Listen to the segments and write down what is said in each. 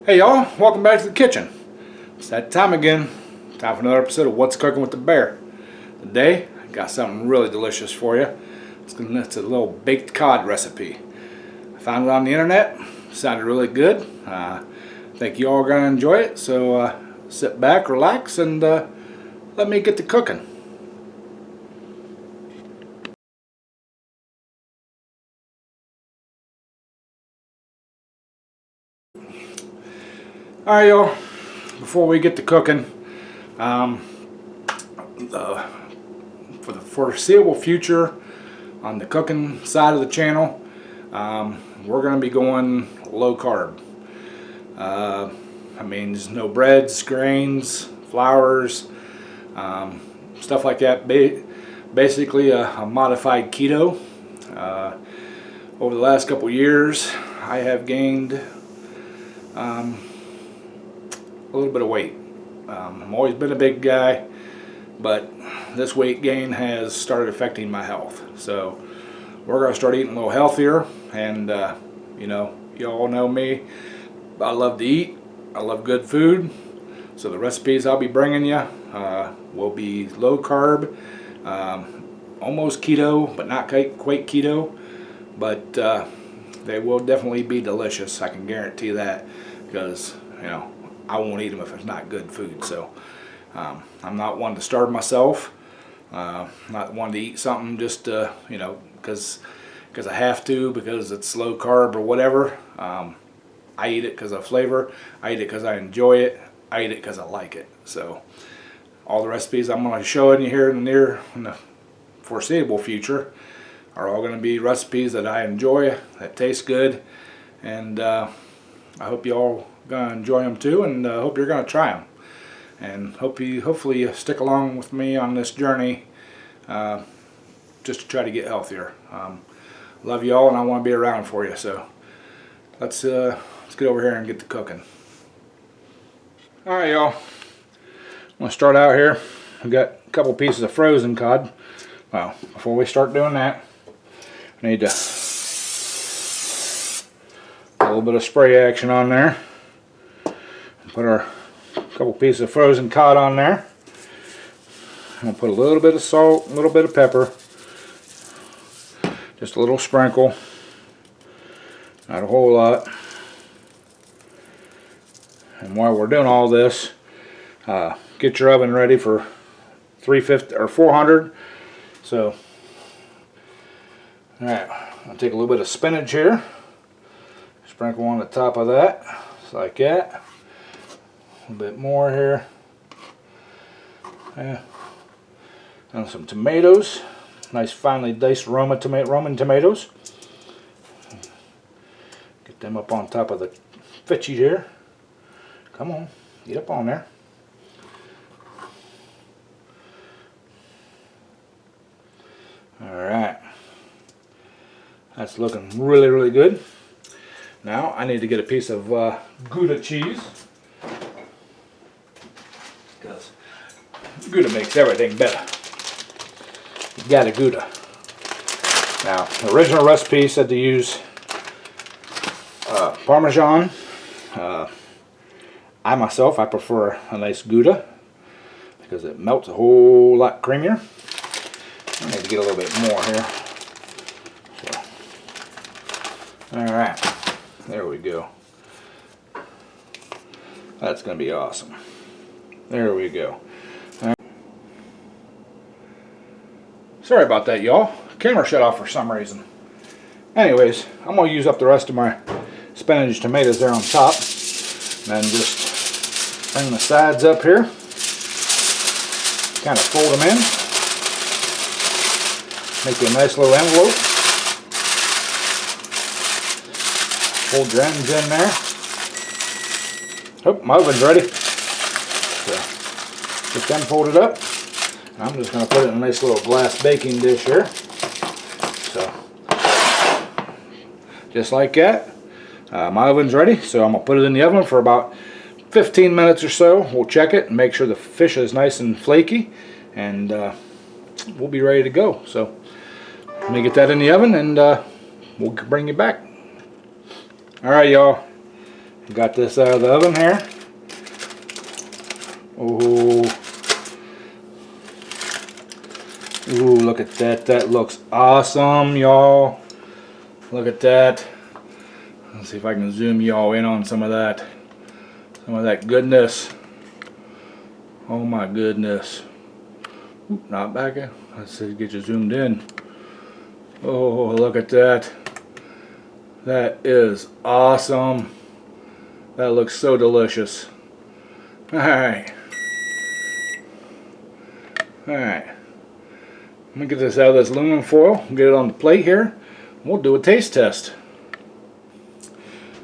Hey y'all, welcome back to the kitchen. It's that time again. Time for another episode of What's Cooking with the Bear. Today, I got something really delicious for you. It's a little baked cod recipe. I found it on the internet. Sounded really good. I think you all are going to enjoy it. So sit back, relax, and let me get to cooking. Alright y'all, before we get to cooking, for the foreseeable future on the cooking side of the channel, we're going to be going low carb. I mean, there's no breads, grains, flours, stuff like that. Basically a modified keto. Over the last couple years, I have gained a little bit of weight. I've always been a big guy, but this weight gain has started affecting my health. So we're going to start eating a little healthier, and you know, you all know me. I love to eat. I love good food. So the recipes I'll be bringing you will be low carb, almost keto, but not quite keto. But they will definitely be delicious. I can guarantee that, because you know, I won't eat them if it's not good food. So I'm not one to starve myself. Not one to eat something just you know, because I have to, because it's low carb or whatever. I eat it because of flavor. I eat it because I enjoy it. I eat it because I like it. So all the recipes I'm going to show you here in the foreseeable future are all going to be recipes that I enjoy, that taste good, and I hope you all gonna enjoy them too, and hope you're gonna try them, and hopefully you stick along with me on this journey, just to try to get healthier. Love you all, and I want to be around for you. So let's get over here and get to cooking. All right, y'all. I'm gonna start out here. We've got a couple pieces of frozen cod. Well, before we start doing that, I need to a little bit of spray action on there. Put our couple pieces of frozen cod on there. I'm going to put a little bit of salt, a little bit of pepper, just a little sprinkle, not a whole lot. And while we're doing all this, get your oven ready for 350 or 400. So, alright, I'll take a little bit of spinach here, sprinkle on the top of that, just like that. A bit more here, and some tomatoes, nice finely diced Roman tomatoes. Get them up on top of the fitchy here. Come on, get up on there. Alright, that's looking really good. Now I need to get a piece of Gouda cheese, because Gouda makes everything better. You got a Gouda. Now, the original recipe said to use Parmesan. I prefer a nice Gouda, because it melts a whole lot creamier. I need to get a little bit more here. So, alright, there we go. That's going to be awesome. There we go. Sorry about that, y'all. Camera shut off for some reason. Anyways, I'm going to use up the rest of my spinach tomatoes there on top. And then just bring the sides up here. Kind of fold them in. Make you a nice little envelope. Fold your ends in there. Oh, my oven's ready. So, get them folded up. I'm just going to put it in a nice little glass baking dish here. So, just like that. My oven's ready, so I'm going to put it in the oven for about 15 minutes or so. We'll check it and make sure the fish is nice and flaky, and we'll be ready to go. So, let me get that in the oven, and we'll bring you back. Alright, y'all. Got this out of the oven here. Ooh. Ooh, look at that. That looks awesome, y'all. Look at that. Let's see if I can zoom y'all in on some of that. Some of that goodness. Oh my goodness. Oop, not back in. Let's see, get you zoomed in. Oh, look at that. That is awesome. That looks so delicious. Alright. Alright. I'm going to get this out of this aluminum foil. Get it on the plate here. We'll do a taste test.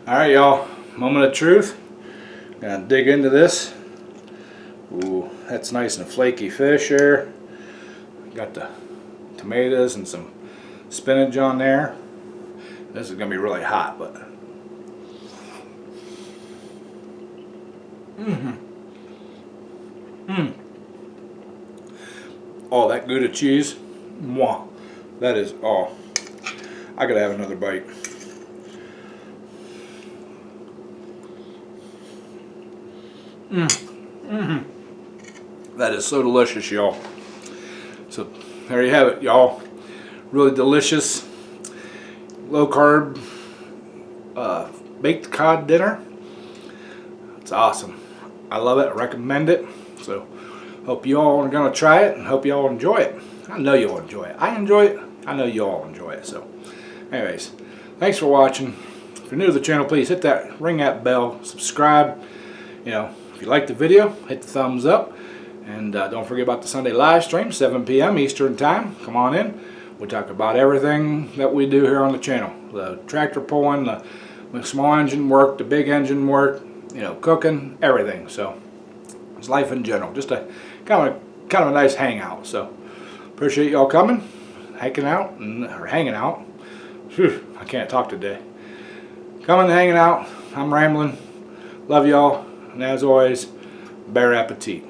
Alright, y'all. Moment of truth. Gonna dig into this. Ooh, that's nice and flaky fish here. Got the tomatoes and some spinach on there. This is gonna be really hot, but oh, that Gouda cheese. Mwah. That is, oh, I gotta have another bite. That is so delicious, y'all. So there you have it, y'all. Really delicious, low carb baked cod dinner. It's awesome. I love it. I recommend it. So hope you all are gonna try it and hope you all enjoy it. I know you'll enjoy it. I enjoy it. I know you all enjoy it. So anyways, thanks for watching. If you're new to the channel, please hit that, ring that bell, subscribe. You know, if you like the video, hit the thumbs up. And don't forget about the Sunday live stream, 7 p.m. Eastern time. Come on in. We talk about everything that we do here on the channel. The tractor pulling, the small engine work, the big engine work, you know, cooking, everything. So it's life in general. Just a kind of a nice hangout. So appreciate y'all coming, hanging out, Phew, I can't talk today. Coming and hanging out. I'm rambling. Love y'all. And as always, bon appetit.